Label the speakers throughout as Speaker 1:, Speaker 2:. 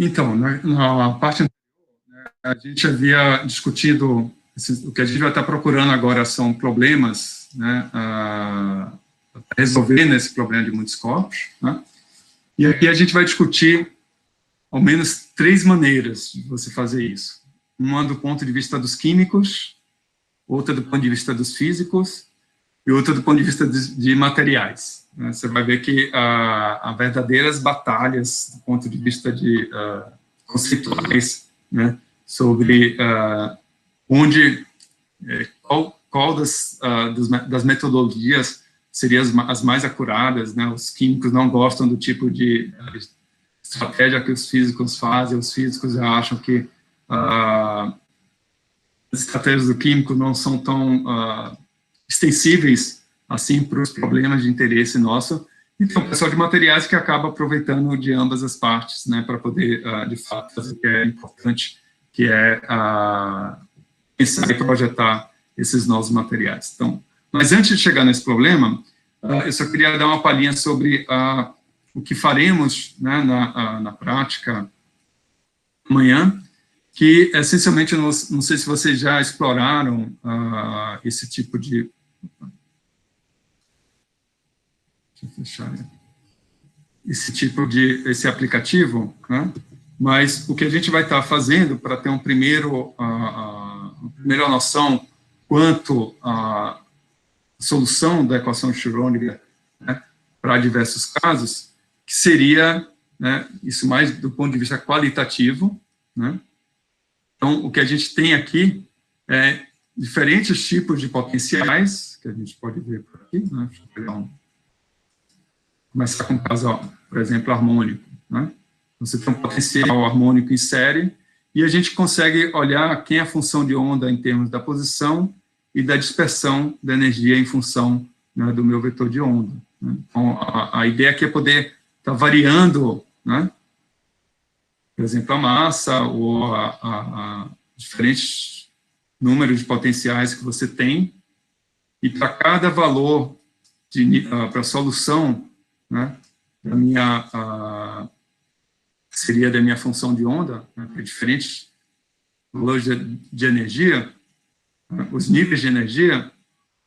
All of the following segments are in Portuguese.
Speaker 1: Então, na parte anterior, a gente havia discutido, o que a gente vai estar procurando agora são problemas, né, a resolver nesse problema de muitos corpos, né, e aqui a gente vai discutir ao menos 3 maneiras de você fazer isso. Uma do ponto de vista dos químicos, outra do ponto de vista dos físicos, e outra do ponto de vista de materiais. Né? Você vai ver que há verdadeiras batalhas do ponto de vista de conceituais, né, sobre qual das metodologias seriam as mais acuradas, né? Os químicos não gostam do tipo de estratégia que os físicos fazem, os físicos acham que as estratégias do químico não são tão extensíveis assim para os problemas de interesse nosso. Então, o pessoal de materiais que acaba aproveitando de ambas as partes, né, para poder, de fato, fazer o que é importante, que é pensar e projetar esses novos materiais. Então, mas antes de chegar nesse problema, eu só queria dar uma palhinha sobre o que faremos, né, na prática amanhã, que, essencialmente, eu não sei se vocês já exploraram esse tipo de... Deixa eu fechar esse aplicativo, né? Mas o que a gente vai estar fazendo para ter uma primeira noção quanto à solução da equação de Schrödinger, né, para diversos casos, que seria, né, isso mais do ponto de vista qualitativo, né? Então, o que a gente tem aqui é diferentes tipos de potenciais, que a gente pode ver por aqui, né? Deixa eu pegar começar com o caso, por exemplo, harmônico, né? Você tem um potencial harmônico em série, e a gente consegue olhar quem é a função de onda em termos da posição e da dispersão da energia em função, né, do meu vetor de onda, né? Então, a ideia aqui é poder estar variando, né, por exemplo, a massa ou a diferentes números de potenciais que você tem, e para cada valor para a solução, né, seria da minha função de onda, né, para diferentes valores de energia, né, os níveis de energia,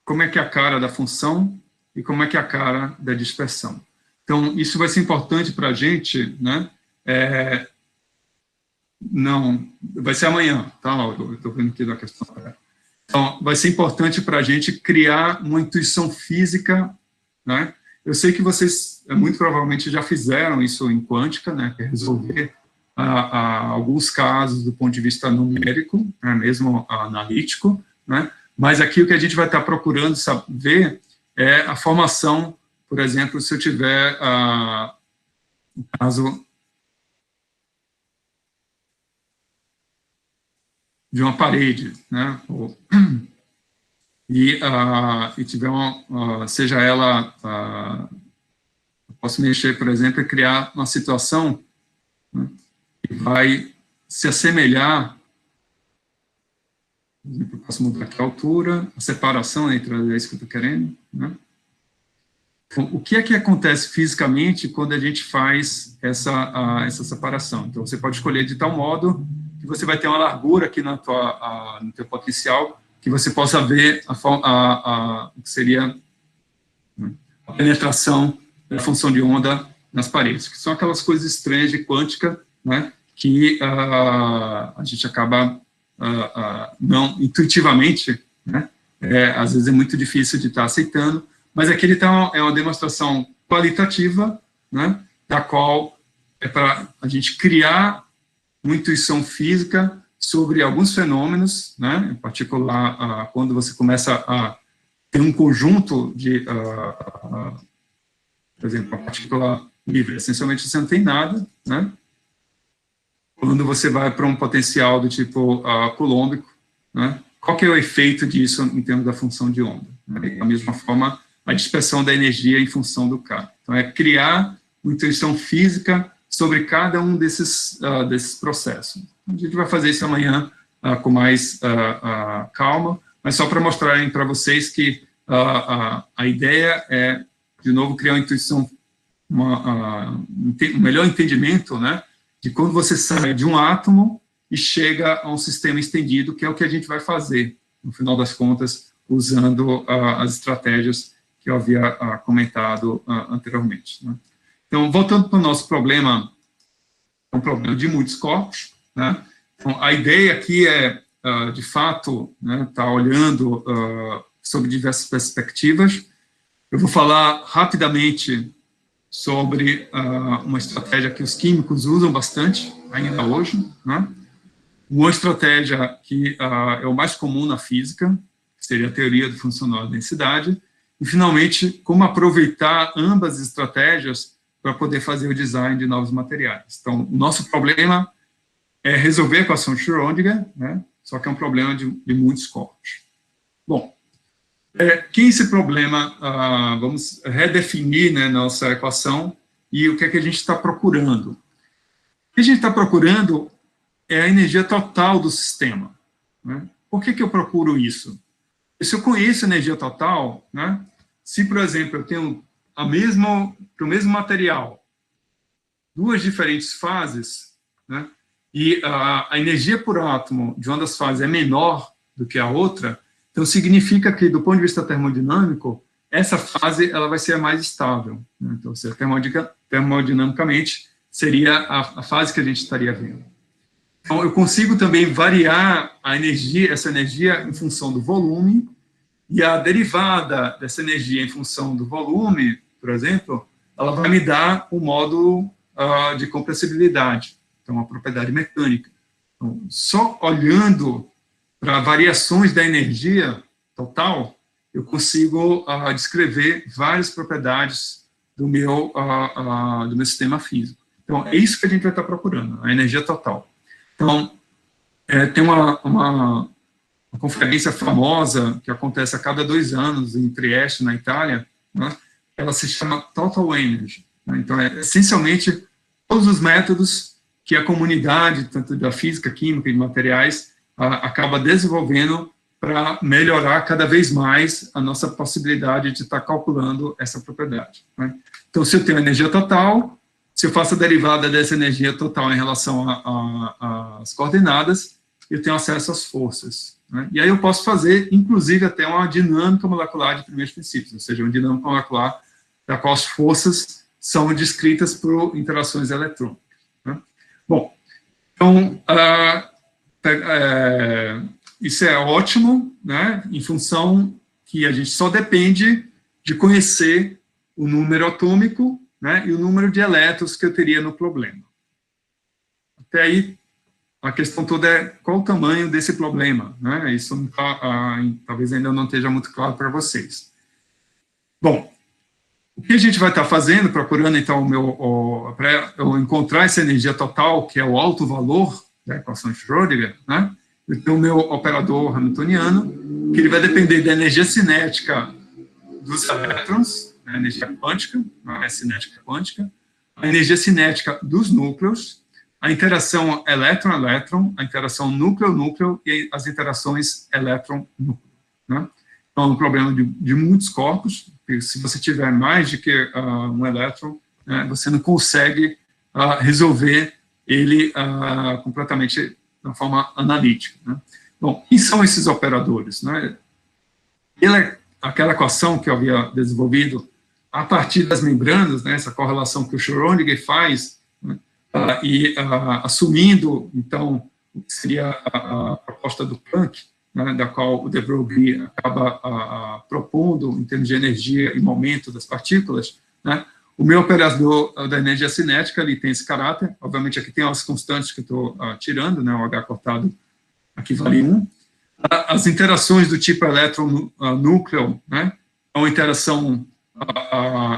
Speaker 1: como é que é a cara da função e como é que é a cara da dispersão. Então, isso vai ser importante para a gente, né, não, vai ser amanhã, tá? Eu estou vendo aqui da questão. Então, vai ser importante para a gente criar uma intuição física, né? Eu sei que vocês, muito provavelmente, já fizeram isso em quântica, né? Que é resolver alguns casos do ponto de vista numérico, né? Mesmo analítico, né? Mas aqui o que a gente vai estar procurando saber é a formação, por exemplo, se eu tiver um caso de uma parede, né? E tiver seja ela, eu posso mexer, por exemplo, e criar uma situação, né, que vai se assemelhar, por exemplo, eu posso mudar aqui a altura, a separação entre as que eu estou querendo, né? Então, o que é que acontece fisicamente quando a gente faz essa separação? Então, você pode escolher de tal modo que você vai ter uma largura aqui no teu potencial, que você possa ver o que seria a penetração da função de onda nas paredes, que são aquelas coisas estranhas de quântica, né, que a gente acaba não intuitivamente, né, às vezes é muito difícil de estar aceitando, mas aqui então é uma demonstração qualitativa, né, da qual é para a gente criar uma intuição física sobre alguns fenômenos, né, em particular, quando você começa a ter um conjunto de, por exemplo, a partícula livre, essencialmente você não tem nada, né, quando você vai para um potencial do tipo coulombico, né, qual que é o efeito disso em termos da função de onda? Né? Da mesma forma, a dispersão da energia em função do K. Então, é criar uma intuição física sobre cada um desses processos. A gente vai fazer isso amanhã com mais calma, mas só para mostrarem para vocês que a ideia é, de novo, criar uma intuição, um melhor entendimento, né, de quando você sai de um átomo e chega a um sistema estendido, que é o que a gente vai fazer, no final das contas, usando as estratégias que eu havia comentado anteriormente. Né? Então, voltando para o nosso problema, é um problema de muitos corpos, né? Então, a ideia aqui é, de fato, tá olhando sobre diversas perspectivas. Eu vou falar rapidamente sobre uma estratégia que os químicos usam bastante, ainda hoje, né? Uma estratégia que é o mais comum na física, que seria a teoria do funcional da densidade, e, finalmente, como aproveitar ambas as estratégias para poder fazer o design de novos materiais. Então, o nosso problema é resolver a equação de Schrödinger, né? Só que é um problema de muitos corpos. Bom, que esse problema, vamos redefinir, né, nossa equação e o que é que a gente está procurando. O que a gente está procurando é a energia total do sistema. Né? Por que eu procuro isso? Se eu conheço a energia total, né, se, por exemplo, eu tenho para o mesmo material, duas diferentes fases, né, e a energia por átomo de uma das fases é menor do que a outra, então significa que, do ponto de vista termodinâmico, essa fase ela vai ser a mais estável. Né? Então, termodinamicamente, seria a fase que a gente estaria vendo. Então, eu consigo também variar essa energia em função do volume, e a derivada dessa energia em função do volume, por exemplo, ela vai me dar o módulo de compressibilidade, então, a propriedade mecânica. Então, só olhando para variações da energia total, eu consigo descrever várias propriedades do meu sistema físico. Então, é isso que a gente vai estar procurando, a energia total. Então, tem uma conferência famosa que acontece a cada 2 anos em Trieste, na Itália, né? Ela se chama Total Energy. Né? Então, essencialmente todos os métodos que a comunidade, tanto da física, química e de materiais, acaba desenvolvendo para melhorar cada vez mais a nossa possibilidade de estar calculando essa propriedade. Né? Então, se eu tenho energia total, se eu faço a derivada dessa energia total em relação às coordenadas, eu tenho acesso às forças. Né? E aí eu posso fazer, inclusive, até uma dinâmica molecular de primeiros princípios, ou seja, uma dinâmica molecular da qual as forças são descritas por interações eletrônicas. Né? Bom, então, isso é ótimo, né, em função que a gente só depende de conhecer o número atômico, né, e o número de elétrons que eu teria no problema. Até aí, a questão toda é qual o tamanho desse problema, né, isso talvez ainda não esteja muito claro para vocês. Bom, o que a gente vai estar fazendo, procurando, então, para eu encontrar essa energia total, que é o alto valor da equação de Schrödinger, né, eu tenho o meu operador hamiltoniano, que ele vai depender da energia cinética dos elétrons, a energia quântica, não é cinética quântica, a energia cinética dos núcleos, a interação elétron-elétron, a interação núcleo-núcleo e as interações elétron-núcleo. Né? Então, é um problema de muitos corpos, porque se você tiver mais de que um elétron, né, você não consegue resolver ele completamente de uma forma analítica. Né? Bom, quem são esses operadores? Né? Aquela equação que eu havia desenvolvido a partir das membranas, né, essa correlação que o Schrödinger faz, né, assumindo, então, o que seria a proposta do Planck, né, da qual o de Broglie acaba propondo, em termos de energia e momento das partículas, né, o meu operador da energia cinética, ele tem esse caráter, obviamente aqui tem as constantes que eu estou tirando, né, o H cortado aqui vale 1, as interações do tipo elétron-núcleo, né, é uma interação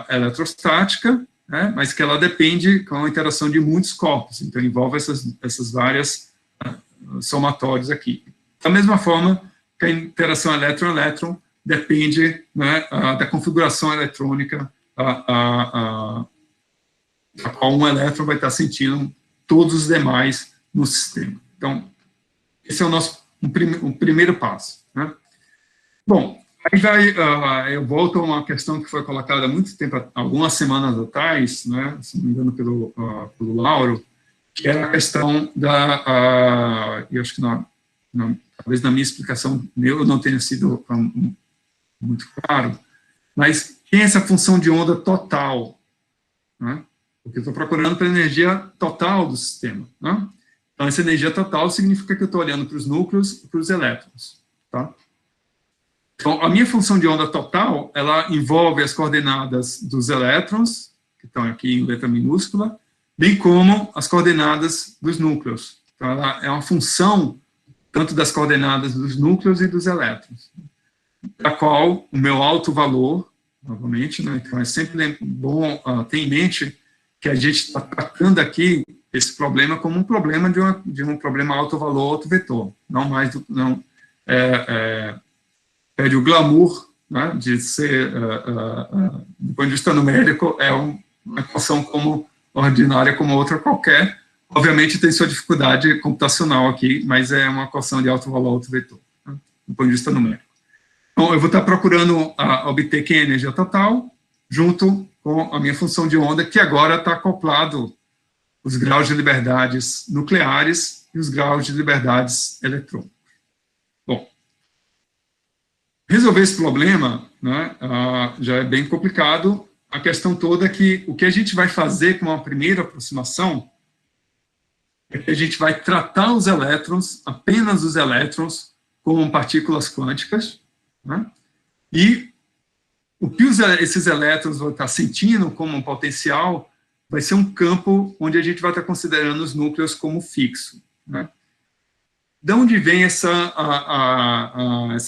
Speaker 1: eletrostática, né, mas que ela depende com a interação de muitos corpos, então envolve essas várias somatórios aqui. Da mesma forma que a interação elétron-elétron depende, né, da configuração eletrônica a qual um elétron vai estar sentindo todos os demais no sistema. Então, esse é o nosso um primeiro passo. Né? Bom, aí eu volto a uma questão que foi colocada há muito tempo, algumas semanas atrás, né, se não me engano pelo Lauro, que é a questão eu acho que talvez na minha explicação eu não tenha sido muito claro, mas tem essa função de onda total, né? Porque eu estou procurando pela energia total do sistema, né? Então, essa energia total significa que eu estou olhando para os núcleos e para os elétrons, tá? Então, a minha função de onda total, ela envolve as coordenadas dos elétrons, que estão aqui em letra minúscula, bem como as coordenadas dos núcleos. Então, ela é uma função tanto das coordenadas dos núcleos e dos elétrons, a qual o meu alto valor, novamente, né, então é sempre bom ter em mente que a gente está tratando aqui esse problema como um problema de um problema alto valor, alto vetor, não mais perde o glamour, né, de ser, do ponto de vista numérico, é uma equação como ordinária como outra qualquer. Obviamente tem sua dificuldade computacional aqui, mas é uma equação de alto valor, alto vetor, né, do ponto de vista numérico. Então, eu vou estar procurando obter que é a energia total, junto com a minha função de onda, que agora está acoplado os graus de liberdades nucleares e os graus de liberdades eletrônicos. Bom, resolver esse problema, né, já é bem complicado. A questão toda é que o que a gente vai fazer com uma primeira aproximação é que a gente vai tratar os elétrons, apenas os elétrons, como partículas quânticas, né, e o que esses elétrons vão estar sentindo como um potencial vai ser um campo onde a gente vai estar considerando os núcleos como fixo, né. De onde vem essa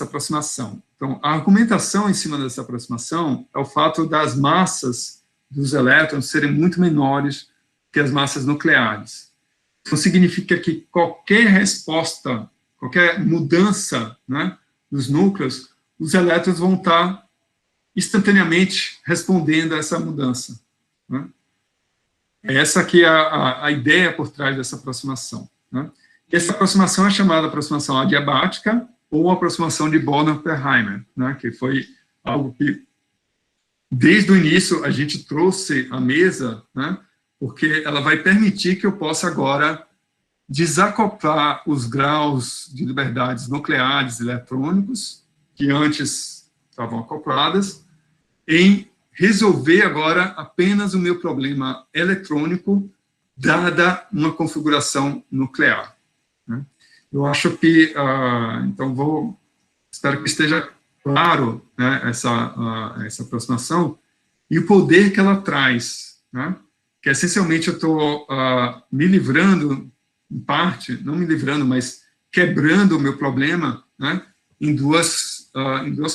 Speaker 1: aproximação? Então, a argumentação em cima dessa aproximação é o fato das massas dos elétrons serem muito menores que as massas nucleares. Então, significa que qualquer resposta, qualquer mudança, né, dos núcleos, os elétrons vão estar instantaneamente respondendo a essa mudança, né? Essa que é a ideia por trás dessa aproximação, né? Essa aproximação é chamada aproximação adiabática ou aproximação de Born-Oppenheimer, né, que foi algo que, desde o início, a gente trouxe à mesa, né, porque ela vai permitir que eu possa agora desacoplar os graus de liberdades nucleares e eletrônicos, que antes estavam acopladas, em resolver agora apenas o meu problema eletrônico, dada uma configuração nuclear. Eu acho que, então, espero que esteja claro, né, essa aproximação e o poder que ela traz, né, que essencialmente eu estou me livrando, em parte, não me livrando, mas quebrando o meu problema, né, em duas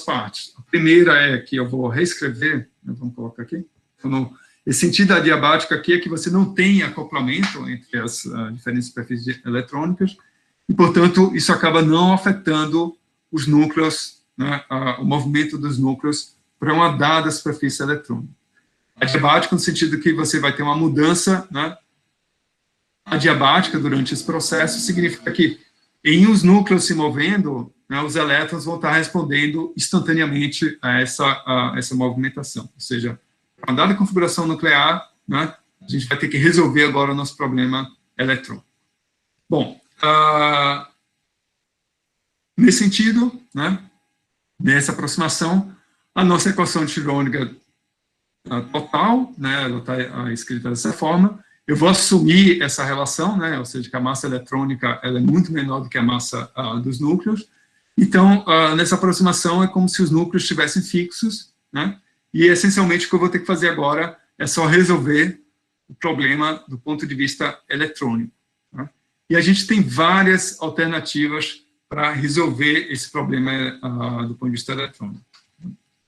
Speaker 1: partes. A primeira é que eu vou reescrever, né, vamos colocar aqui, então, esse sentido adiabático aqui é que você não tem acoplamento entre as diferentes superfícies eletrônicas, e, portanto, isso acaba não afetando os núcleos, né, o movimento dos núcleos para uma dada superfície eletrônica. Adiabático no sentido que você vai ter uma mudança, né, adiabática durante esse processo, significa que em os núcleos se movendo, né, os elétrons vão estar respondendo instantaneamente a essa movimentação. Ou seja, para uma dada configuração nuclear, né, a gente vai ter que resolver agora o nosso problema eletrônico. Bom, nesse sentido, né, nessa aproximação, a nossa equação de Schrödinger total, né, ela está escrita dessa forma. Eu vou assumir essa relação, né, ou seja, que a massa eletrônica ela é muito menor do que a massa dos núcleos. Então, nessa aproximação é como se os núcleos estivessem fixos, né, e essencialmente o que eu vou ter que fazer agora é só resolver o problema do ponto de vista eletrônico, né? E a gente tem várias alternativas para resolver esse problema do ponto de vista eletrônico.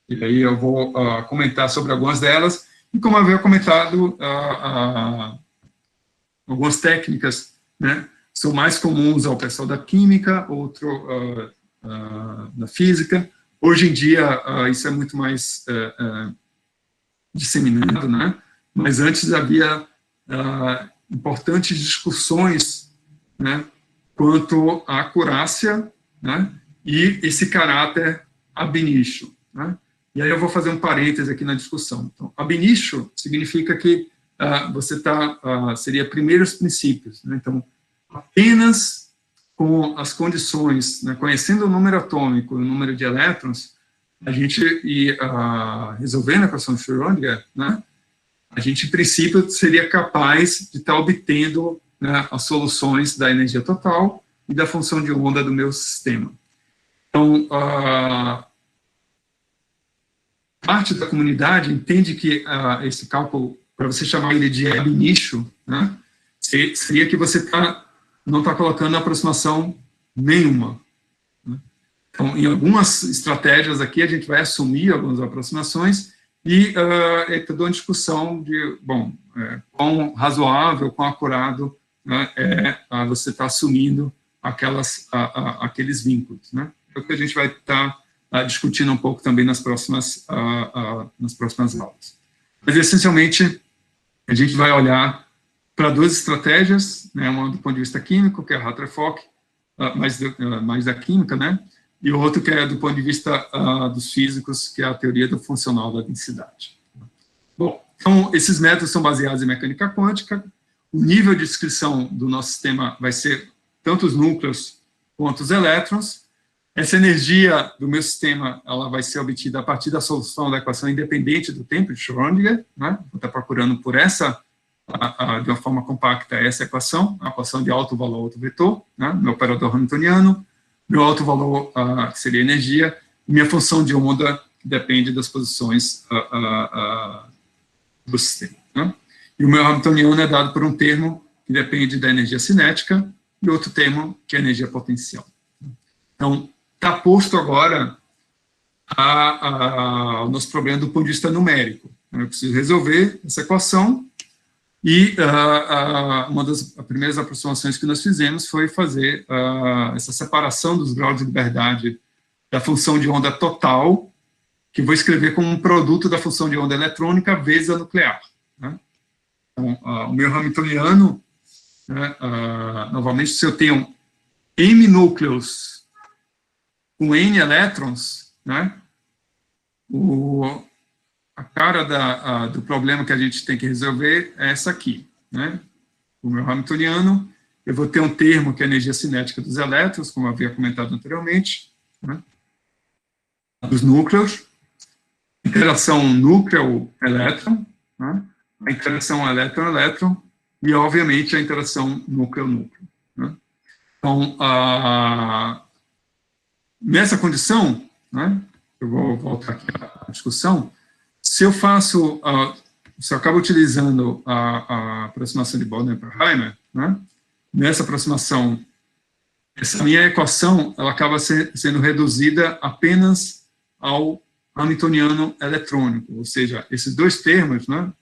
Speaker 1: E aí eu vou comentar sobre algumas delas, e como eu havia comentado, algumas técnicas, né, são mais comuns ao pessoal da química, outro da física. Hoje em dia, isso é muito mais disseminado, né, mas antes havia importantes discussões, né, quanto à acurácia, né, e esse caráter ab initio, né. E aí eu vou fazer um parêntese aqui na discussão. Então, ab initio significa que você seria primeiros princípios, né? Então, apenas com as condições, né, conhecendo o número atômico e o número de elétrons, a gente resolvendo a equação de Schrödinger, né, a gente, em princípio, seria capaz de estar obtendo, né, as soluções da energia total e da função de onda do meu sistema. Então, parte da comunidade entende que esse cálculo, para você chamar ele de ab initio, né, seria que você não está colocando aproximação nenhuma. Né? Então, em algumas estratégias aqui, a gente vai assumir algumas aproximações e é toda uma discussão de, quão razoável, quão acurado, né, você está assumindo aqueles vínculos. Né? É o que a gente vai estar discutindo um pouco também nas próximas aulas. Mas, essencialmente, a gente vai olhar para duas estratégias, né, uma do ponto de vista químico, que é a Rutherford, mais da química, né, e o outro que é do ponto de vista dos físicos, que é a teoria do funcional da densidade. Bom, então, esses métodos são baseados em mecânica quântica, o nível de descrição do nosso sistema vai ser tanto os núcleos quanto os elétrons. Essa energia do meu sistema, ela vai ser obtida a partir da solução da equação independente do tempo de Schrödinger, né, vou estar procurando por essa, de uma forma compacta, essa equação, a equação de alto valor, alto vetor, né, meu operador hamiltoniano, meu alto valor, que seria energia, e minha função de onda, que depende das posições do sistema. Né? E o meu hamiltoniano é dado por um termo que depende da energia cinética, e outro termo que é a energia potencial. Então, está posto agora o nosso problema do ponto de vista numérico. Eu preciso resolver essa equação, e uma das primeiras aproximações que nós fizemos foi fazer essa separação dos graus de liberdade da função de onda total, que vou escrever como um produto da função de onda eletrônica vezes a nuclear. Né? Então, o meu hamiltoniano, né, novamente, se eu tenho m núcleos com n elétrons, né, a cara do problema que a gente tem que resolver é essa aqui. Né? O meu hamiltoniano, eu vou ter um termo que é a energia cinética dos elétrons, como eu havia comentado anteriormente, né? Dos núcleos, interação núcleo-elétron, né? A interação elétron-elétron, e, obviamente, a interação núcleo-núcleo. Né? Então, nessa condição, né, eu vou voltar aqui à discussão, se eu acabo utilizando a aproximação de Bode-Oppenheimer, né, nessa aproximação, essa minha equação, ela acaba sendo reduzida apenas ao hamiltoniano eletrônico, ou seja, esses dois termos, né,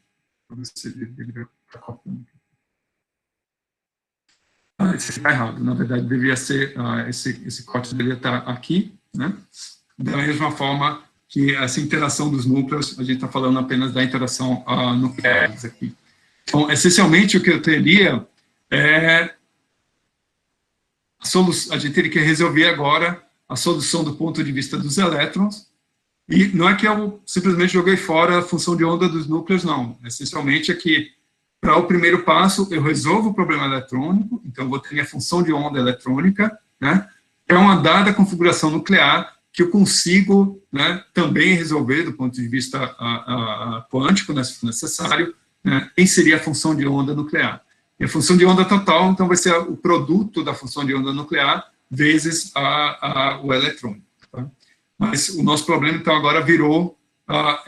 Speaker 1: esse está errado, na verdade, deveria ser, esse corte deveria estar aqui, né, da mesma forma que essa interação dos núcleos, a gente está falando apenas da interação nuclear aqui. Então, essencialmente, o que eu teria é a gente teria que resolver agora a solução do ponto de vista dos elétrons, e não é que eu simplesmente joguei fora a função de onda dos núcleos, não. Essencialmente é que, para o primeiro passo, eu resolvo o problema eletrônico, então eu vou ter minha função de onda eletrônica, né, é uma dada configuração nuclear, que eu consigo, né, também resolver do ponto de vista quântico, né, se for necessário, né, inserir a função de onda nuclear. E a função de onda total, então, vai ser o produto da função de onda nuclear vezes o eletrônico. Tá? Mas o nosso problema, então, agora virou,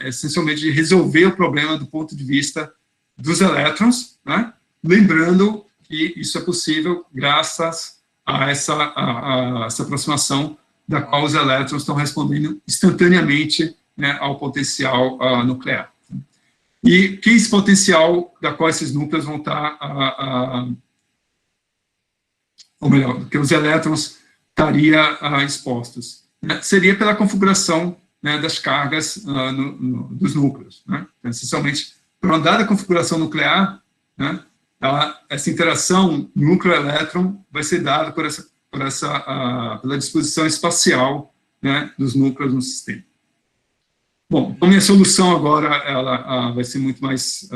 Speaker 1: essencialmente, de resolver o problema do ponto de vista dos elétrons, né, lembrando que isso é possível graças a essa aproximação da qual os elétrons estão respondendo instantaneamente, né, ao potencial nuclear. E que esse potencial da qual esses núcleos vão estar, ou melhor, que os elétrons estariam expostos, né, seria pela configuração, né, das cargas dos núcleos. Né? Então, essencialmente, para uma dada configuração nuclear, né, essa interação núcleo-elétron vai ser dada pela disposição espacial, né, dos núcleos no sistema. Bom, então minha solução agora ela vai ser muito mais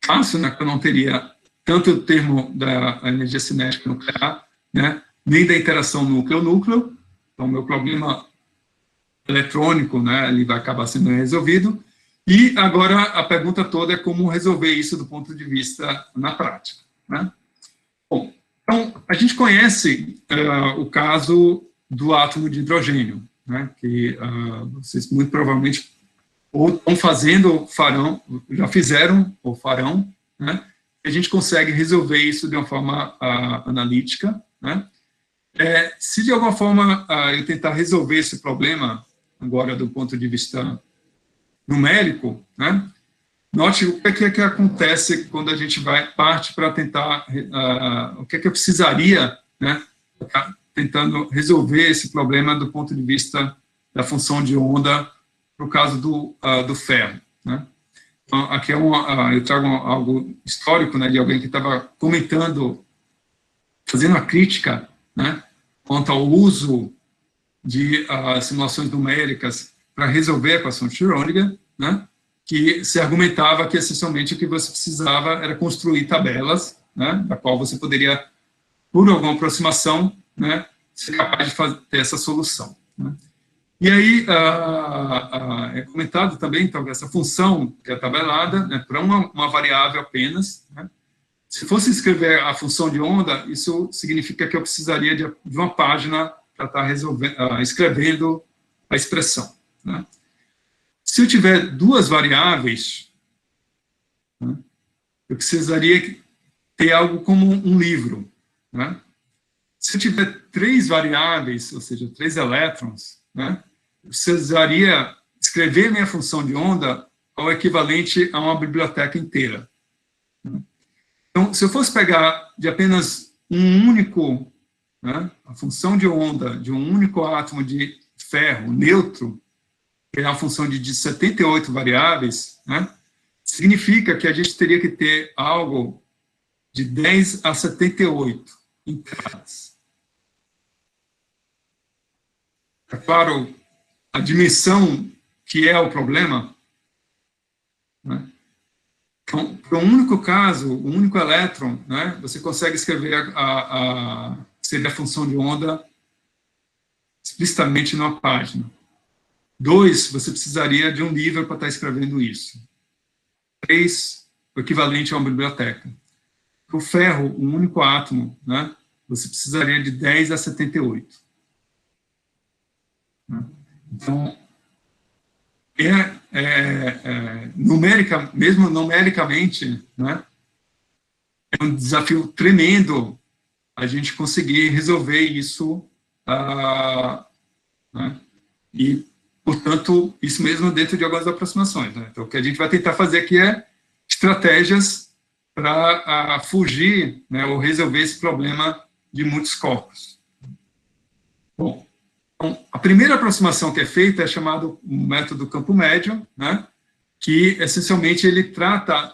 Speaker 1: fácil, né, que eu não teria tanto o termo da energia cinética nuclear, né, nem da interação núcleo-núcleo. Então, meu problema eletrônico, né, ele vai acabar sendo resolvido. E agora a pergunta toda é como resolver isso do ponto de vista na prática, né? Bom, então, a gente conhece o caso do átomo de hidrogênio, né, que vocês muito provavelmente ou estão fazendo, farão, já fizeram ou farão, né, e a gente consegue resolver isso de uma forma analítica, né? Se de alguma forma eu tentar resolver esse problema, agora do ponto de vista numérico, né, note o que é que acontece quando a gente parte para tentar, o que é que eu precisaria, né, tentando resolver esse problema do ponto de vista da função de onda, no caso do ferro, né. Então, aqui eu trago algo histórico, né, de alguém que estava comentando, fazendo uma crítica, né, quanto ao uso de simulações numéricas para resolver a equação de Schrödinger, né, que se argumentava que, essencialmente, o que você precisava era construir tabelas, né, da qual você poderia, por alguma aproximação, né, ser capaz de ter essa solução, né. E aí, é comentado também, então, que essa função que é tabelada, né, para uma variável apenas, né, se fosse escrever a função de onda, isso significa que eu precisaria de uma página para estar escrevendo a expressão, né. Se eu tiver duas variáveis, né, eu precisaria ter algo como um livro, né. Se eu tiver três variáveis, ou seja, 3 elétrons, né, eu precisaria escrever minha função de onda ao equivalente a uma biblioteca inteira. Então, se eu fosse pegar de apenas um único, né, a função de onda de um único átomo de ferro neutro, que é uma função de 78 variáveis, né, significa que a gente teria que ter algo de 10 a 78 entradas. É claro, a dimensão que é o problema, né? Então, para um único caso, um único elétron, né, você consegue escrever seria a função de onda explicitamente numa página. 2, você precisaria de um livro para estar escrevendo isso. 3, o equivalente a uma biblioteca. Para o ferro, um único átomo, né, você precisaria de 10 a 78. Né? Então, mesmo numericamente, né, é um desafio tremendo a gente conseguir resolver isso, né, e, portanto, isso mesmo dentro de algumas aproximações, né. Então, o que a gente vai tentar fazer aqui é estratégias para fugir, né, ou resolver esse problema de muitos corpos. Bom, então, a primeira aproximação que é feita é chamado o método campo médio, né, que, essencialmente, ele trata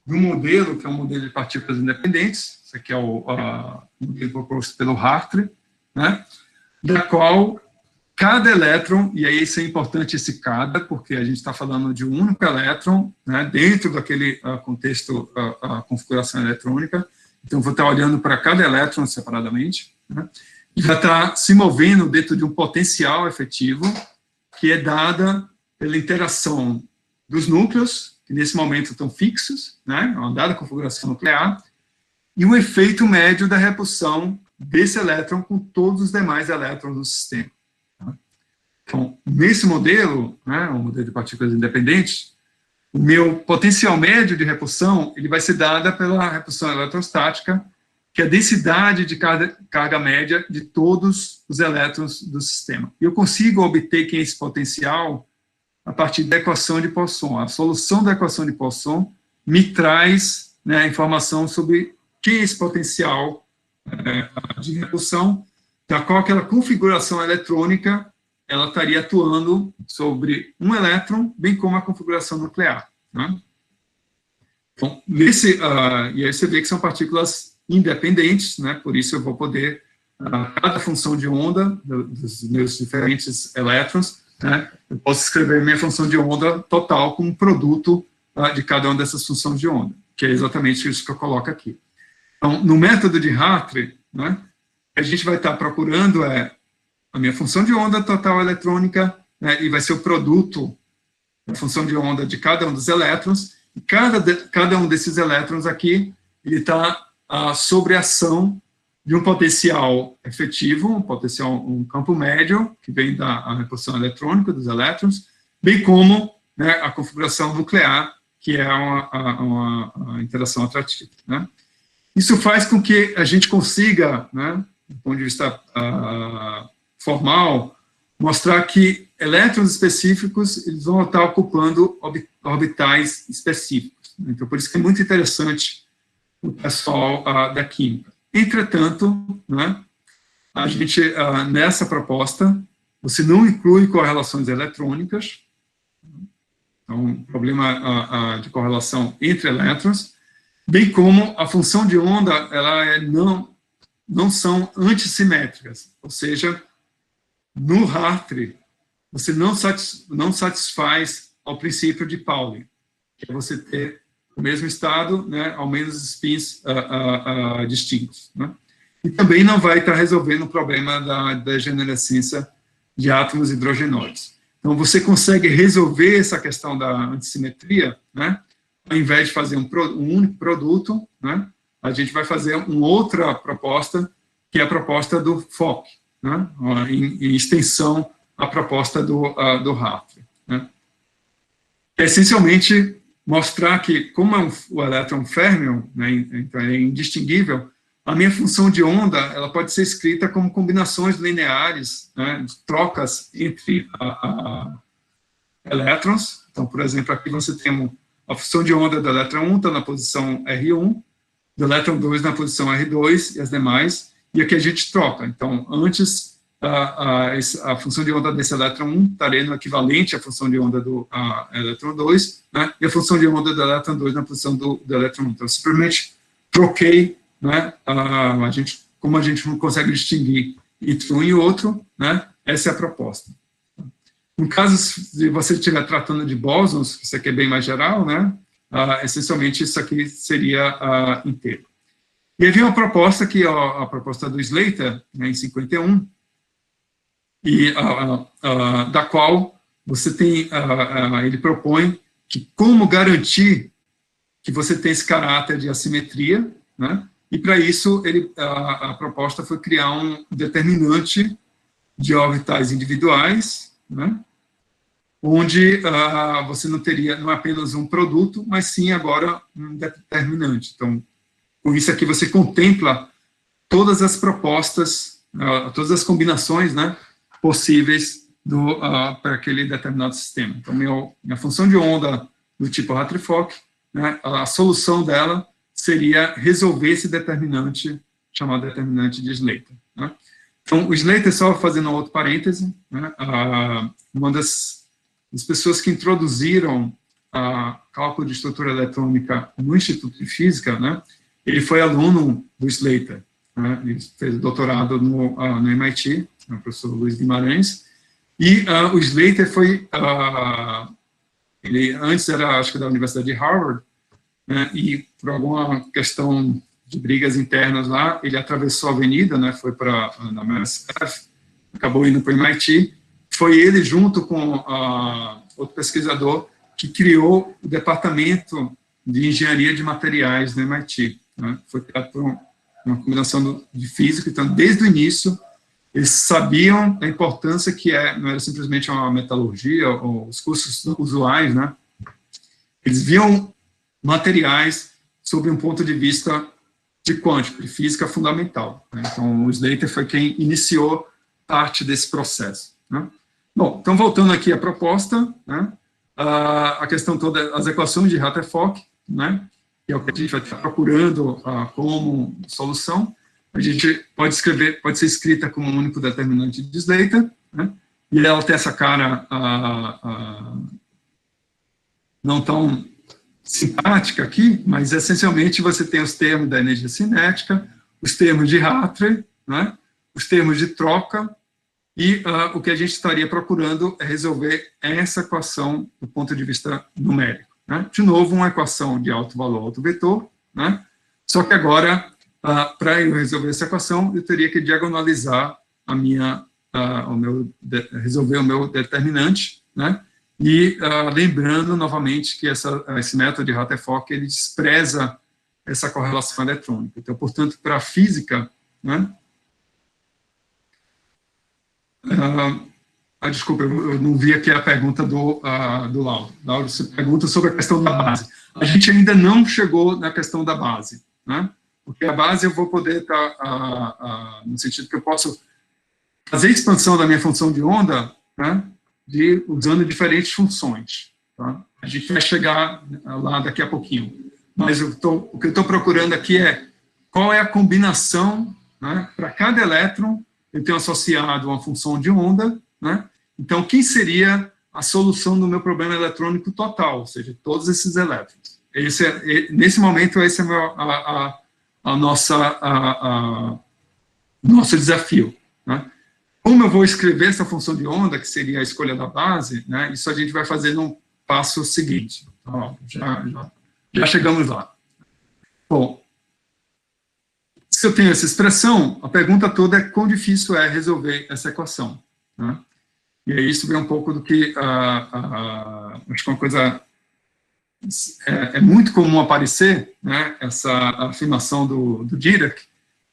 Speaker 1: de um modelo, que é um modelo de partículas independentes, esse aqui é o modelo proposto pelo Hartree, né, da qual cada elétron, e aí isso é importante esse cada, porque a gente está falando de um único elétron, né, dentro daquele contexto, a configuração eletrônica, então vou estar olhando para cada elétron separadamente, né, e vai estar se movendo dentro de um potencial efetivo, que é dada pela interação dos núcleos, que nesse momento estão fixos, né, uma dada configuração nuclear, e o efeito médio da repulsão desse elétron com todos os demais elétrons do sistema. Então, nesse modelo, né, um modelo de partículas independentes, o meu potencial médio de repulsão ele vai ser dada pela repulsão eletrostática, que é a densidade de carga média de todos os elétrons do sistema. E eu consigo obter que esse potencial a partir da equação de Poisson. A solução da equação de Poisson me traz, né, a informação sobre que esse potencial de repulsão, da qual aquela configuração eletrônica ela estaria atuando sobre um elétron, bem como a configuração nuclear, né? Então, e aí você vê que são partículas independentes, né? Por isso eu vou poder, cada função de onda dos meus diferentes elétrons, né, eu posso escrever minha função de onda total como produto de cada uma dessas funções de onda. que é exatamente isso que eu coloco aqui. Então, no método de Hartree, né, a gente vai estar procurando a minha função de onda total eletrônica, né, e vai ser o produto da função de onda de cada um dos elétrons, e cada um desses elétrons aqui, ele está sob a ação de um potencial efetivo, um campo médio, que vem da reposição eletrônica dos elétrons, bem como, né, a configuração nuclear, que é uma interação atrativa, né. Isso faz com que a gente consiga, né, do ponto de vista formal, mostrar que elétrons específicos eles vão estar ocupando orbitais específicos. Então, por isso que é muito interessante o pessoal da química. Entretanto, né, a gente, nessa proposta, você não inclui correlações eletrônicas, então, problema de correlação entre elétrons, bem como a função de onda, ela não são antissimétricas, ou seja, no Hartree, você não satisfaz ao princípio de Pauli, que é você ter o mesmo estado, né, ao menos spins distintos, né? E também não vai estar resolvendo o problema da degenerescência de átomos hidrogenoides. Então, você consegue resolver essa questão da antissimetria, né, ao invés de fazer um único produto, né, a gente vai fazer uma outra proposta, que é a proposta do Fock, né, em extensão à proposta do Hartree, né. Essencialmente, mostrar que, como o elétron férmion, né, então é indistinguível, a minha função de onda ela pode ser escrita como combinações lineares, né, trocas entre elétrons. Então, por exemplo, aqui você tem a função de onda do elétron 1 está na posição R1, do elétron 2 na posição R2 e as demais, e aqui a gente troca. Então, antes, a função de onda desse elétron 1 estaria no equivalente à função de onda do elétron 2, né, e a função de onda do elétron 2 na posição do elétron 1. Então, simplesmente troquei, né, como a gente não consegue distinguir entre um e outro, né, essa é a proposta. No caso de você estiver tratando de bósons, isso aqui é bem mais geral, né, essencialmente isso aqui seria inteiro. E havia uma proposta que é a proposta do Slater, né, em 51, e da qual você tem, ele propõe que como garantir que você tem esse caráter de assimetria, né, e para isso a proposta foi criar um determinante de orbitais individuais, né, onde você não teria não apenas um produto, mas sim agora um determinante. Então, com isso aqui você contempla todas as propostas, todas as combinações, né, possíveis para aquele determinado sistema. Então, minha função de onda do tipo Hartree-Fock, né, a solução dela seria resolver esse determinante, chamado determinante de Slater, né. Então, o Slater, só fazendo um outro parêntese, né, uma das pessoas que introduziram cálculo de estrutura eletrônica no Instituto de Física, né, ele foi aluno do Slater, né, ele fez doutorado no MIT, o professor Luiz Guimarães, e o Slater foi, ele antes era, acho que da Universidade de Harvard, né, e por alguma questão de brigas internas lá, ele atravessou a avenida, né, foi para a MSF, acabou indo para o MIT, foi ele junto com outro pesquisador que criou o departamento de engenharia de materiais no MIT, né, foi criado por uma combinação de física. Então, desde o início, eles sabiam a importância que não era simplesmente uma metalurgia, ou os cursos usuais, né, eles viam materiais sob um ponto de vista de quântico, de física fundamental, né. Então, o Slater foi quem iniciou parte desse processo, né. Bom, então, voltando aqui à proposta, né, a questão toda, as equações de Hartree-Fock, né, que é o que a gente vai estar procurando como solução, a gente pode ser escrita como um único determinante de Slater, né, e ela tem essa cara não tão simpática aqui, mas essencialmente você tem os termos da energia cinética, os termos de Hartree, né, os termos de troca, e o que a gente estaria procurando é resolver essa equação do ponto de vista numérico, né? De novo, uma equação de alto valor, alto vetor, né? Só que agora, para eu resolver essa equação, eu teria que diagonalizar resolver o meu determinante, né? E lembrando novamente que esse método de Rutherford, ele despreza essa correlação eletrônica. Então, portanto, para a física, né? Desculpa, eu não vi aqui a pergunta do Lauro. Lauro, você pergunta sobre a questão da base. A gente ainda não chegou na questão da base, né? Porque a base eu vou poder estar, no sentido que eu posso fazer a expansão da minha função de onda, né? Usando diferentes funções. Tá? A gente vai chegar lá daqui a pouquinho. Mas o que eu estou procurando aqui é qual é a combinação, né? Para cada elétron, eu tenho associado uma função de onda, né? Então, quem seria a solução do meu problema eletrônico total, ou seja, todos esses elétrons? Nesse momento, esse é nosso desafio. Né? Como eu vou escrever essa função de onda, que seria a escolha da base, né? Isso a gente vai fazer no passo seguinte. Então, já chegamos lá. Bom, se eu tenho essa expressão, a pergunta toda é quão difícil é resolver essa equação. Né? E aí isso vem um pouco do que, acho que uma coisa, é muito comum aparecer, né, essa afirmação do Dirac.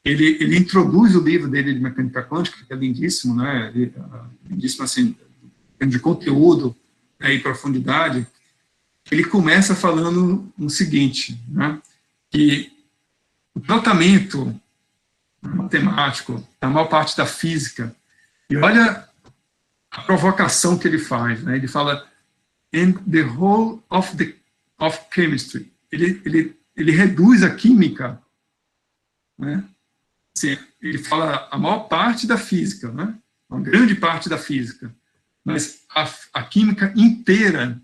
Speaker 1: Ele introduz o livro dele de mecânica quântica, que é lindíssimo, né, lindíssimo assim, de conteúdo, né, e profundidade. Ele começa falando o seguinte, né, que o tratamento matemático, a maior parte da física, e olha a provocação que ele faz, né? Ele fala in the whole of chemistry. Ele reduz a química, né? Assim, ele fala a maior parte da física, né? Uma grande parte da física, mas a química inteira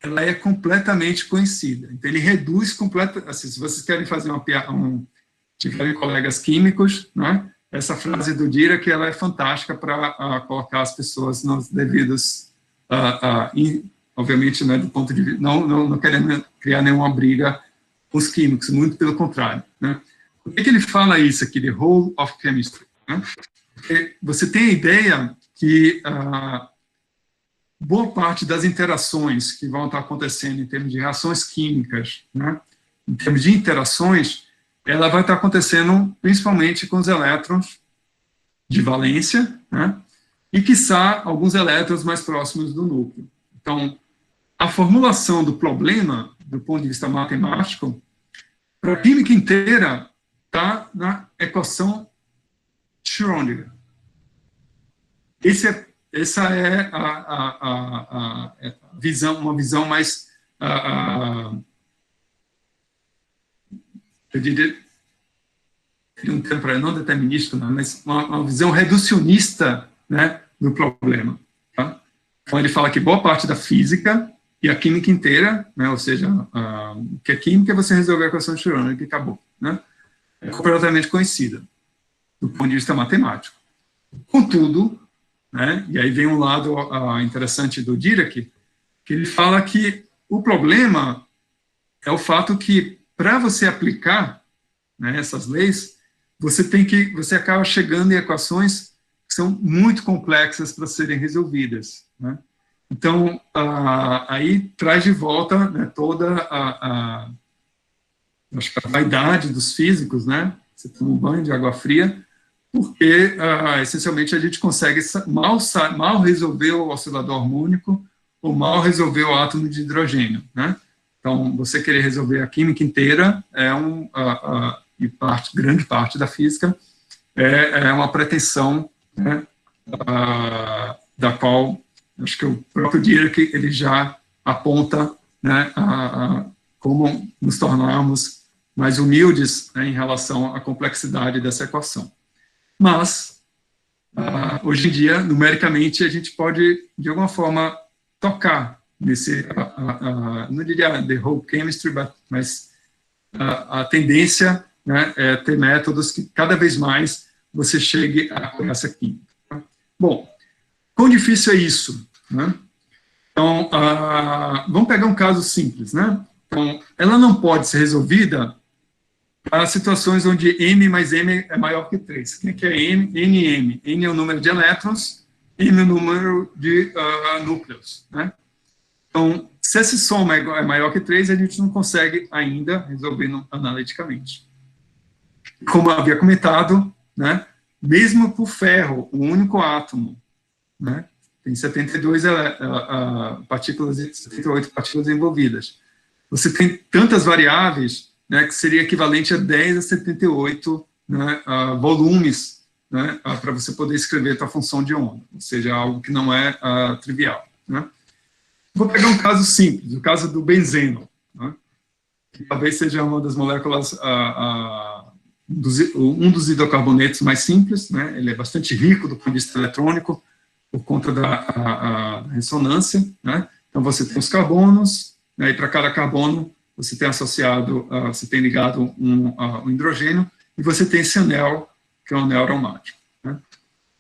Speaker 1: ela é completamente conhecida. Então ele reduz completamente. Assim, se vocês querem fazer tiverem colegas químicos, né? Essa frase do Dirac, ela é fantástica para colocar as pessoas nos devidos, obviamente, né, do ponto de vista, não querendo criar nenhuma briga com os químicos, muito pelo contrário. Né? Por que ele fala isso aqui, the whole of chemistry? Né? Porque você tem a ideia que boa parte das interações que vão estar acontecendo em termos de reações químicas, né, em termos de interações, ela vai estar acontecendo principalmente com os elétrons de valência, né, e, quiçá, alguns elétrons mais próximos do núcleo. Então, a formulação do problema, do ponto de vista matemático, para a química inteira, está na equação Schrödinger. Essa é a visão, uma visão mais, eu diria, um termo para não determinístico, não, mas uma visão reducionista, né, do problema. Tá? Então, ele fala que boa parte da física e a química inteira, né, ou seja, que a química é você resolver a equação de Schrödinger, que acabou. Né? É completamente conhecida, do ponto de vista matemático. Contudo, né, e aí vem um lado interessante do Dirac, que ele fala que o problema é o fato que, para você aplicar, né, essas leis, você acaba chegando em equações que são muito complexas para serem resolvidas. Né? Então, aí traz de volta, né, toda acho que a vaidade dos físicos, né? Você toma um banho de água fria, porque, essencialmente, a gente consegue mal resolver o oscilador harmônico ou mal resolver o átomo de hidrogênio, né? Então, você querer resolver a química inteira e grande parte da física é uma pretensão, né, da qual acho que o próprio Dirac ele já aponta, né, como nos tornarmos mais humildes, né, em relação à complexidade dessa equação. Mas, hoje em dia, numericamente, a gente pode, de alguma forma, tocar nesse, não diria the whole chemistry, mas a tendência, né, é ter métodos que cada vez mais você chegue a essa química. Bom, quão difícil é isso? Né? Então, vamos pegar um caso simples, né? Então, ela não pode ser resolvida para situações onde M mais M é maior que 3. O que é M? NM. N é o número de elétrons, M é o número de núcleos, né? Então, se essa soma é maior que 3, a gente não consegue ainda resolver analiticamente. Como eu havia comentado, né, mesmo para o ferro, o único átomo, né, tem 72 partículas, 78 partículas envolvidas. Você tem tantas variáveis, né, que seria equivalente a 10 a 78, né, volumes, né, para você poder escrever a tua função de onda, ou seja, algo que não é trivial, né. Vou pegar um caso simples, o caso do benzeno, né, que talvez seja uma das moléculas, um dos hidrocarbonetos mais simples, né, ele é bastante rico do ponto de vista eletrônico, por conta da ressonância, né, então você tem os carbonos, né, e para cada carbono você tem associado, você tem ligado um hidrogênio, e você tem esse anel, que é um anel aromático, né.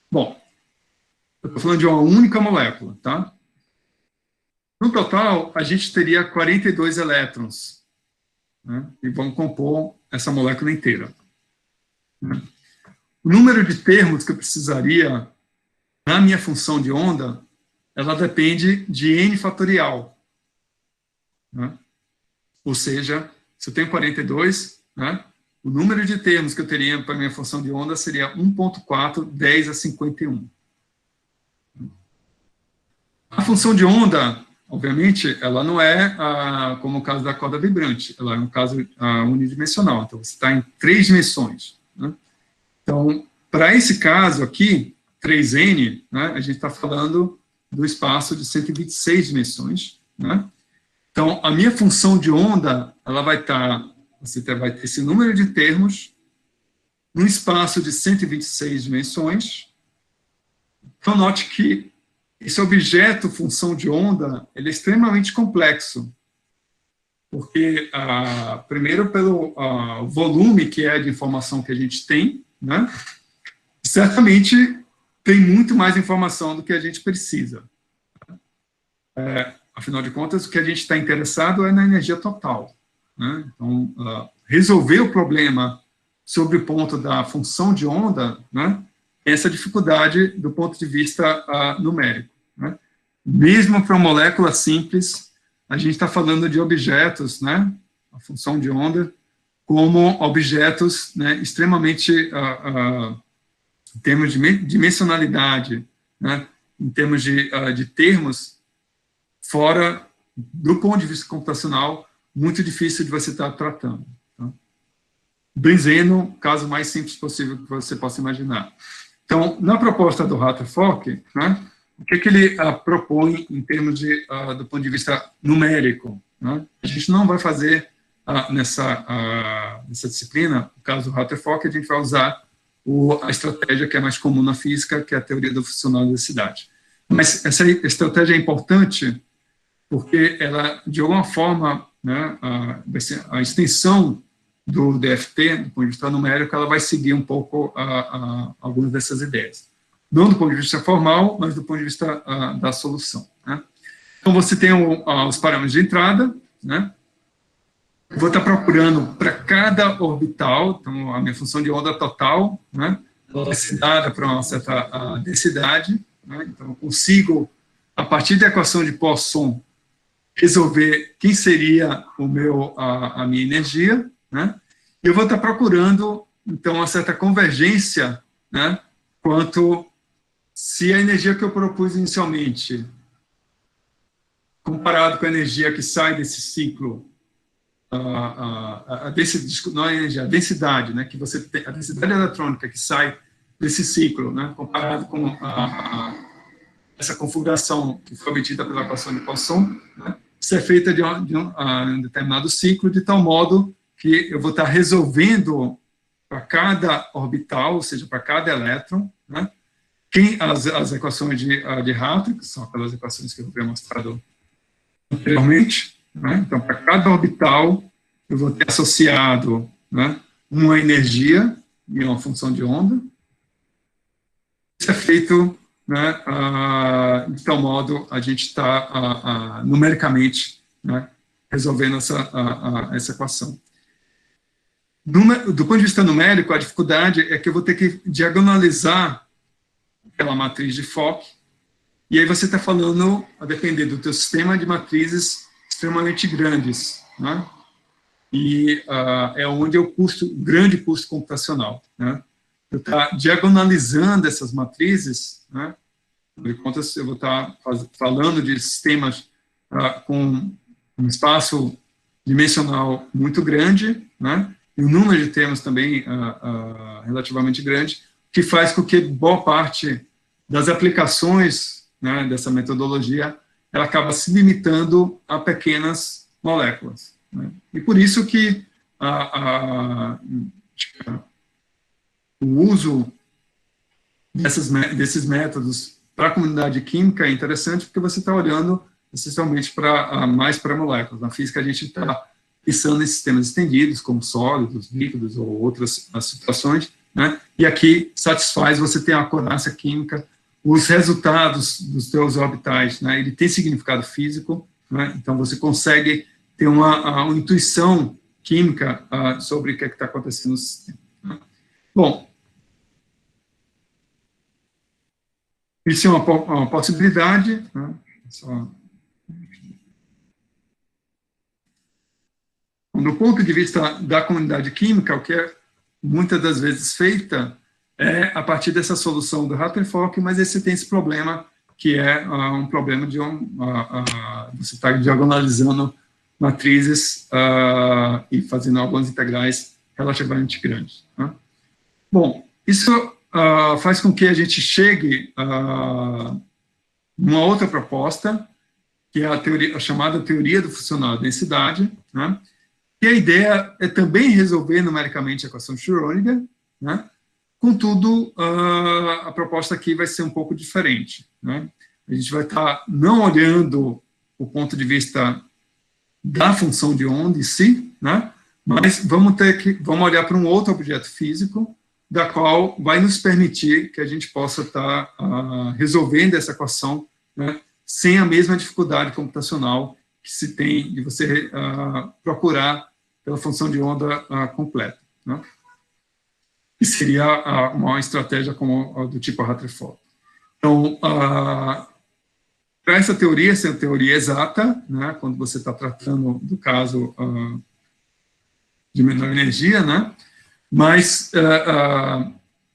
Speaker 1: Bom, eu estou falando de uma única molécula, tá? No total, a gente teria 42 elétrons, né, e vão compor essa molécula inteira, né. O número de termos que eu precisaria na minha função de onda, ela depende de n fatorial, né. Ou seja, se eu tenho 42, né, o número de termos que eu teria para a minha função de onda seria 1.4, 10 a 51. A função de onda, obviamente, ela não é como o caso da corda vibrante, ela é um caso unidimensional, então você está em 3 dimensões, né? Então, para esse caso aqui, 3n, né, a gente está falando do espaço de 126 dimensões, né? Então, a minha função de onda, ela vai estar, você vai ter esse número de termos num espaço de 126 dimensões. Então, note que esse objeto, função de onda, ele é extremamente complexo, porque, primeiro, pelo volume que é de informação que a gente tem, né? Certamente tem muito mais informação do que a gente precisa. Afinal de contas, o que a gente está interessado é na energia total, né? Então, resolver o problema sobre o ponto da função de onda, né, essa dificuldade do ponto de vista numérico, né? Mesmo para uma molécula simples, a gente está falando de objetos, né, a função de onda, como objetos, né, extremamente, em termos de dimensionalidade, né, em termos de termos, fora, do ponto de vista computacional, muito difícil de você estar tratando. Tá? Benzeno, caso mais simples possível que você possa imaginar. Então, na proposta do Rutherford, né, o que ele propõe em termos do ponto de vista numérico? Né? A gente não vai fazer nessa disciplina, no caso do Rutherford, a gente vai usar a estratégia que é mais comum na física, que é a teoria da funcional densidade. Mas essa estratégia é importante porque ela, de alguma forma, né, a extensão do DFT, do ponto de vista numérico, ela vai seguir um pouco algumas dessas ideias. Não do ponto de vista formal, mas do ponto de vista da solução, né? Então, você tem os parâmetros de entrada, né? Vou estar procurando para cada orbital, então, a minha função de onda total, né, ela vai ser dada para uma certa densidade, né? Então, eu consigo, a partir da equação de Poisson, resolver quem seria a minha energia, né? E eu vou estar procurando, então, uma certa convergência, né, quanto se a energia que eu propus inicialmente, comparado com a energia que sai desse ciclo, não é a energia, a densidade, né, que você tem, a densidade eletrônica que sai desse ciclo, né, comparado com essa configuração que foi obtida pela equação de Poisson, né, isso é feita de um determinado ciclo, de tal modo que eu vou estar resolvendo para cada orbital, ou seja, para cada elétron, né, as equações de Hartree, que são aquelas equações que eu havia mostrado anteriormente, né, então, para cada orbital, eu vou ter associado, né, uma energia e uma função de onda. Isso é feito né, de tal modo a gente está numericamente, né, resolvendo essa equação. Do ponto de vista numérico, a dificuldade é que eu vou ter que diagonalizar aquela matriz de Fock, e aí você está falando, a depender do teu sistema, de matrizes extremamente grandes, né? E é onde é o grande custo computacional, né? Eu estou diagonalizando essas matrizes, né? De contas, eu vou estar falando de sistemas com um espaço dimensional muito grande, né? E um número de termos também relativamente grande, que faz com que boa parte das aplicações, né, dessa metodologia, ela acaba se limitando a pequenas moléculas, né? E por isso que o uso desses métodos para a comunidade química é interessante, porque você está olhando essencialmente mais para moléculas. Na física, a gente está pensando em sistemas estendidos, como sólidos, líquidos ou outras situações, né? E aqui satisfaz você ter a acurácia química, os resultados dos teus orbitais, né? Ele tem significado físico, né? Então você consegue ter uma intuição química sobre o que está acontecendo no sistema, né? Bom, isso é uma possibilidade, né? Do ponto de vista da comunidade química, o que é muitas das vezes feita é a partir dessa solução do Rutherford, mas você tem esse problema, que é um problema de você estar diagonalizando matrizes e fazendo algumas integrais relativamente grandes, né? Bom, isso faz com que a gente chegue a uma outra proposta, que é a chamada teoria do funcional da densidade, né? E a ideia é também resolver numericamente a equação de Schrödinger, né? Contudo, a proposta aqui vai ser um pouco diferente, né? A gente vai estar não olhando o ponto de vista da função de onda em si, né? Mas vamos olhar para um outro objeto físico, da qual vai nos permitir que a gente possa estar resolvendo essa equação, né, sem a mesma dificuldade computacional que se tem de você procurar pela função de onda completa, né? Que seria uma estratégia como do tipo Rutherford. Então, para essa teoria ser uma teoria exata, né, quando você está tratando do caso de menor energia, né, mas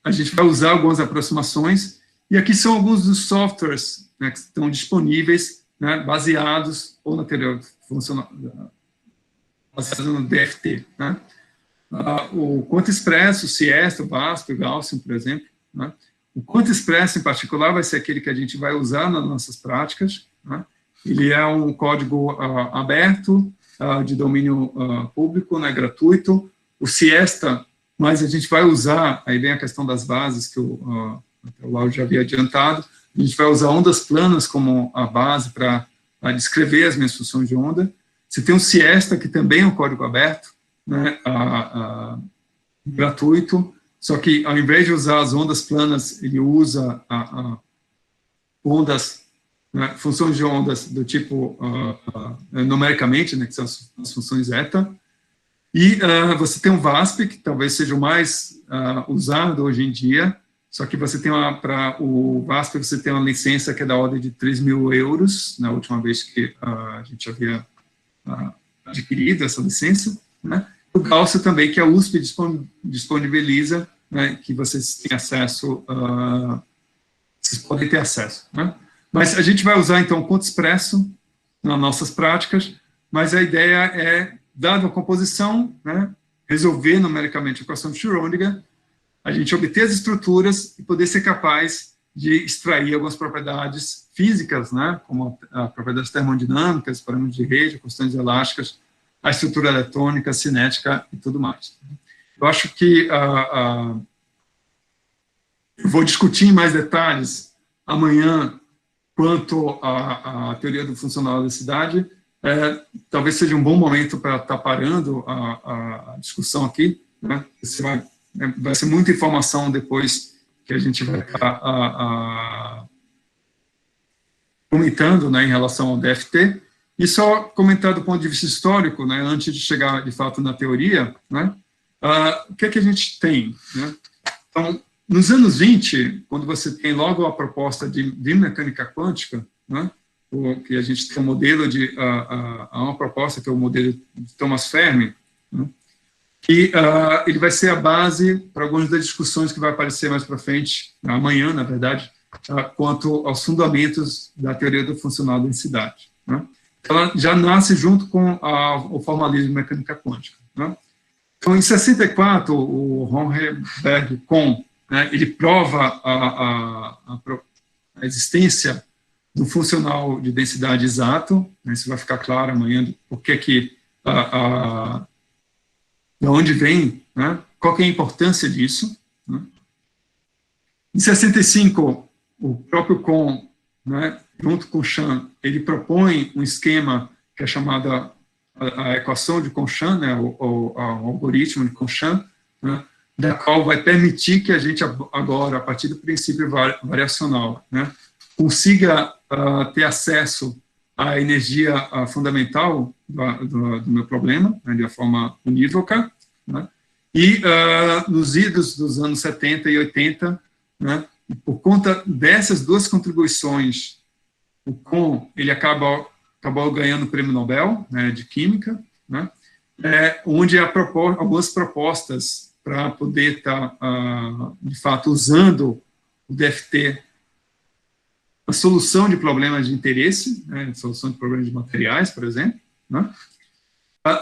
Speaker 1: a gente vai usar algumas aproximações, e aqui são alguns dos softwares, né, que estão disponíveis, né, baseados ou na teoria funcional, baseado no DFT, né? O QuantExpress, o Siesta, o VASP, o Gaussian, por exemplo, né? O QuantExpress, em particular, vai ser aquele que a gente vai usar nas nossas práticas, né? Ele é um código aberto, de domínio público, né, gratuito. O Siesta, mas a gente vai usar, aí vem a questão das bases, que o Lauro já havia adiantado, a gente vai usar ondas planas como a base para descrever as minhas funções de onda. Você tem o Siesta, que também é um código aberto, né, gratuito, só que ao invés de usar as ondas planas, ele usa ondas, né, funções de ondas do tipo, numericamente, né, que são as funções eta. E você tem o VASP, que talvez seja o mais usado hoje em dia, só que você tem para o VASP você tem uma licença que é da ordem de 3.000 euros, na última vez que a gente havia adquirido essa licença, né? O Gaussian também, que a USP disponibiliza, né, que vocês têm acesso, vocês podem ter acesso, né? Mas a gente vai usar, então, o QuantExpresso nas nossas práticas, mas a ideia é, dada a composição, né, resolver numericamente a equação de Schrödinger, a gente obter as estruturas e poder ser capaz de extrair algumas propriedades físicas, né, como propriedades termodinâmicas, parâmetros de rede, questões elásticas, a estrutura eletrônica, cinética e tudo mais. Eu acho que eu vou discutir em mais detalhes amanhã quanto à teoria do funcional da densidade. Talvez seja um bom momento para estar parando a discussão aqui, né? Vai ser muita informação depois que a gente vai estar comentando, né, em relação ao DFT, e só comentar do ponto de vista histórico, né, antes de chegar, de fato, na teoria, né, o que é que a gente tem, né? Então, nos anos 20, quando você tem logo a proposta de mecânica quântica, né, que a gente tem um modelo uma proposta que é o modelo de Thomas Fermi, né, que ele vai ser a base para algumas das discussões que vai aparecer mais para frente, amanhã, na verdade, quanto aos fundamentos da teoria do funcional da densidade, né? Ela já nasce junto com o formalismo de mecânica quântica, né? Então, em 64, o Hohenberg Kohn, né, ele prova a existência do funcional de densidade exato, né, isso vai ficar claro amanhã, porque que de onde vem, né, qual que é a importância disso, né? Em 65, o próprio Kohn, né, junto com Chan, ele propõe um esquema que é chamada a equação de Kohn-Chan, né, o algoritmo de Kohn-Chan, né, da qual vai permitir que a gente agora, a partir do princípio variacional, né, consiga ter acesso à energia fundamental do meu problema, né, de uma forma unívoca, né, e nos idos dos anos 70 e 80, né, por conta dessas duas contribuições, o Kohn, ele acabou ganhando o prêmio Nobel, né, de Química, né, onde há algumas propostas para poder estar, de fato, usando o DFT, a solução de problemas de interesse, né, solução de problemas de materiais, por exemplo, né.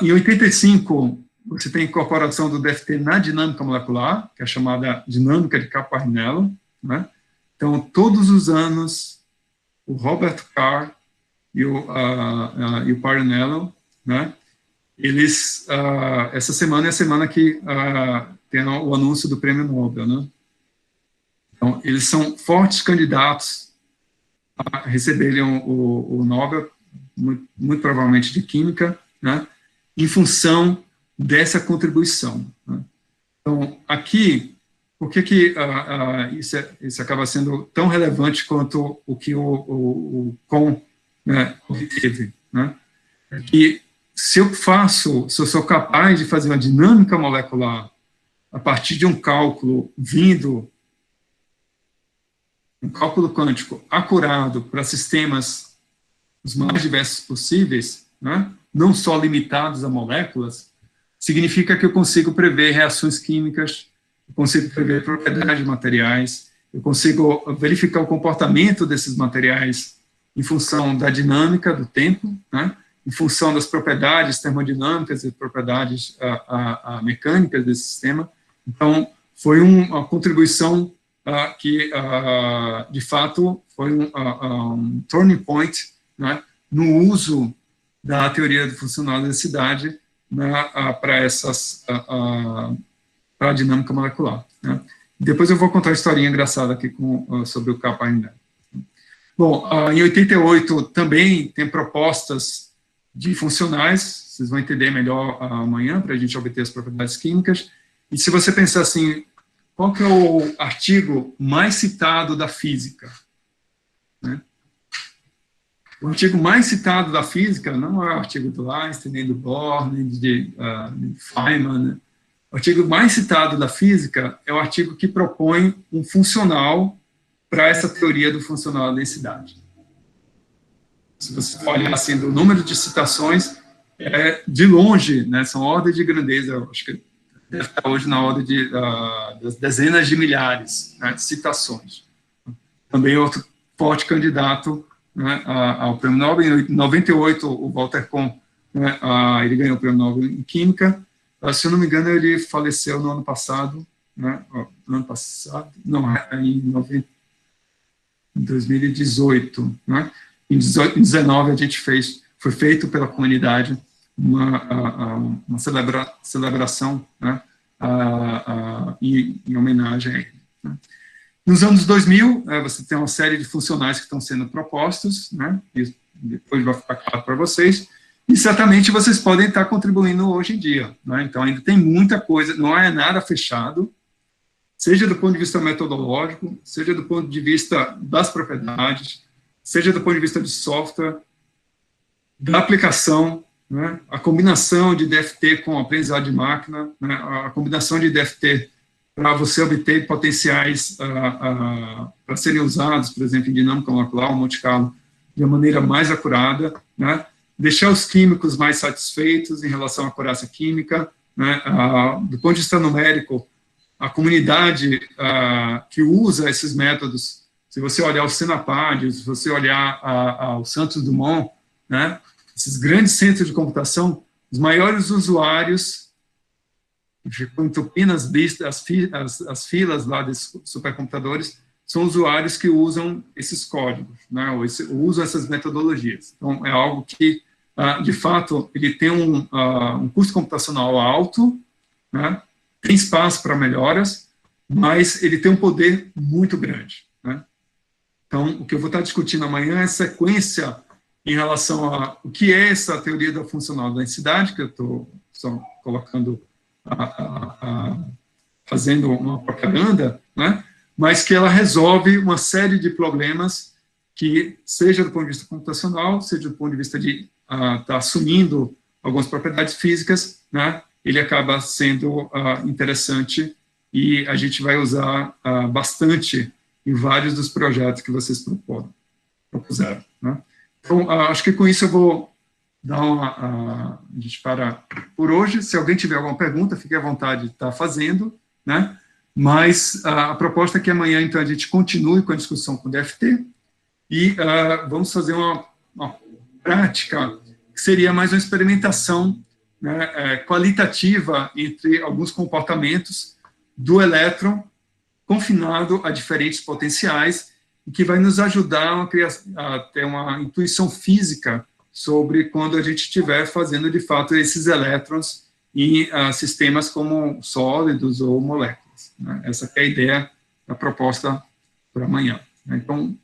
Speaker 1: Em 85, você tem a incorporação do DFT na dinâmica molecular, que é a chamada dinâmica de Capra-Pinello, né. Então, todos os anos, o Robert Carr e o Parnello, né, eles, essa semana é a semana que tem o anúncio do prêmio Nobel, né. Então, eles são fortes candidatos a receberem o Nobel, muito provavelmente de Química, né, em função dessa contribuição, né. Então, aqui, por que isso acaba sendo tão relevante quanto o que o Kohn, né, obteve, né? Que se eu sou capaz de fazer uma dinâmica molecular a partir de um cálculo um cálculo quântico acurado para sistemas os mais diversos possíveis, né, não só limitados a moléculas, significa que eu consigo prever reações químicas, eu consigo prever propriedades de materiais, eu consigo verificar o comportamento desses materiais em função da dinâmica do tempo, né, em função das propriedades termodinâmicas e propriedades mecânicas desse sistema. Então, foi uma contribuição que, de fato, foi um turning point, né, no uso da teoria do funcional da densidade, né, para a dinâmica molecular, né. Depois eu vou contar uma historinha engraçada aqui sobre o Kappa-Pinello. Bom, em 88 também tem propostas de funcionais, vocês vão entender melhor amanhã, para a gente obter as propriedades químicas. E se você pensar assim, qual que é o artigo mais citado da física, né? O artigo mais citado da física não é o artigo do Einstein, nem do Bohr, nem de Feynman, né? O artigo mais citado da física é o artigo que propõe um funcional para essa teoria do funcional da densidade. Se você olhar assim, do número de citações, de longe, né, são ordens de grandeza, eu acho que deve estar hoje na ordem das dezenas de milhares, né, de citações. Também outro forte candidato, né, ao prêmio Nobel. Em 98, o Walter Kohn, né, ele ganhou o prêmio Nobel em Química. Se eu não me engano, ele faleceu no ano passado, né, em 2018, né? Em 2019 a gente foi feito pela comunidade uma celebração, né, em homenagem a ele, né? Nos anos 2000, você tem uma série de funcionais que estão sendo propostos, né, e depois vai ficar claro para vocês, e certamente vocês podem estar contribuindo hoje em dia, né? Então ainda tem muita coisa, não é nada fechado, seja do ponto de vista metodológico, seja do ponto de vista das propriedades, seja do ponto de vista de software, da aplicação, né, a combinação de DFT com aprendizado de máquina, né, a combinação de DFT para você obter potenciais para serem usados, por exemplo, em dinâmica molecular ou Monte Carlo, de uma maneira mais acurada, né, deixar os químicos mais satisfeitos em relação à acurácia química, né, do ponto de vista numérico, a comunidade que usa esses métodos, se você olhar o Senapad, se você olhar o Santos Dumont, né, esses grandes centros de computação, os maiores usuários, entupindo as filas lá desses supercomputadores, são usuários que usam esses códigos, né, ou usam essas metodologias. Então, é algo que, de fato, ele tem um custo computacional alto, né, tem espaço para melhoras, mas ele tem um poder muito grande, né? Então, o que eu vou estar discutindo amanhã é a sequência em relação a o que é essa teoria da funcional densidade, que eu estou só colocando, fazendo uma propaganda, né? Mas que ela resolve uma série de problemas que, seja do ponto de vista computacional, seja do ponto de vista de estar assumindo algumas propriedades físicas, né? Ele acaba sendo interessante e a gente vai usar bastante em vários dos projetos que vocês propuseram, né? Então, acho que com isso eu vou dar a gente para por hoje. Se alguém tiver alguma pergunta, fique à vontade de estar fazendo, né? Mas a proposta é que amanhã, então, a gente continue com a discussão com o DFT e vamos fazer uma prática que seria mais uma experimentação, né, qualitativa entre alguns comportamentos do elétron confinado a diferentes potenciais e que vai nos ajudar a ter uma intuição física sobre quando a gente estiver fazendo, de fato, esses elétrons em sistemas como sólidos ou moléculas, né? Essa é a ideia da proposta para amanhã, né? Então,